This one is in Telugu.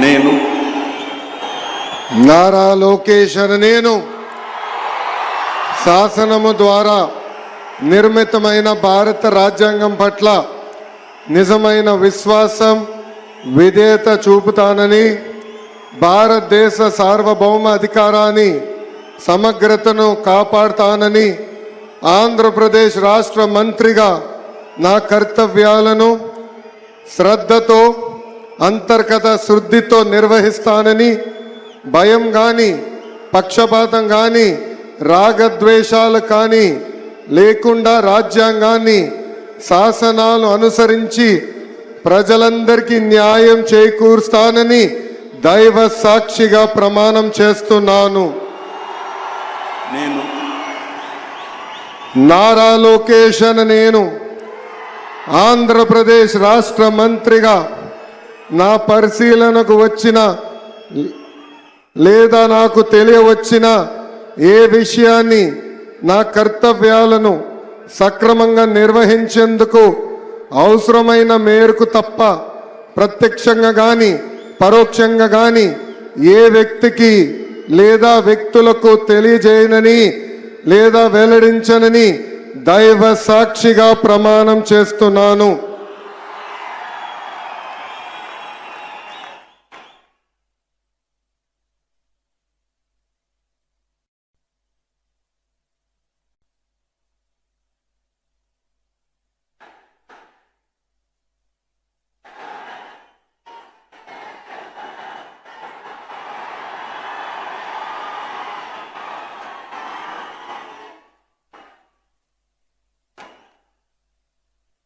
నేను నారా లోకేష్ అనే నేను శాసనము ద్వారా నిర్మితమైన భారత రాజ్యాంగం పట్ల నిజమైన విశ్వాసం విధేయత చూపుతానని, భారతదేశ సార్వభౌమ అధికారాన్ని సమగ్రతను కాపాడుతానని, ఆంధ్రప్రదేశ్ రాష్ట్ర మంత్రిగా నా కర్తవ్యాలను శ్రద్ధతో అంతర్గత శుద్ధితో నిర్వహిస్తానని, భయం కానీ పక్షపాతం కానీ రాగద్వేషాలు కానీ లేకుండా రాజ్యాంగాన్ని శాసనాలు అనుసరించి ప్రజలందరికీ న్యాయం చేకూరుస్తానని దైవ సాక్షిగా ప్రమాణం చేస్తున్నాను. నేను నారా లోకేష్ అనే నేను ఆంధ్రప్రదేశ్ రాష్ట్ర మంత్రిగా నా పరిశీలనకు వచ్చిన లేదా నాకు తెలియవచ్చిన ఏ విషయాన్ని నా కర్తవ్యాలను సక్రమంగా నిర్వహించేందుకు అవసరమైన మేరకు తప్ప ప్రత్యక్షంగా కానీ పరోక్షంగా కానీ ఏ వ్యక్తికి లేదా వ్యక్తులకు తెలియజేయనని లేదా వెల్లడించనని దైవ సాక్షిగా ప్రమాణం చేస్తున్నాను.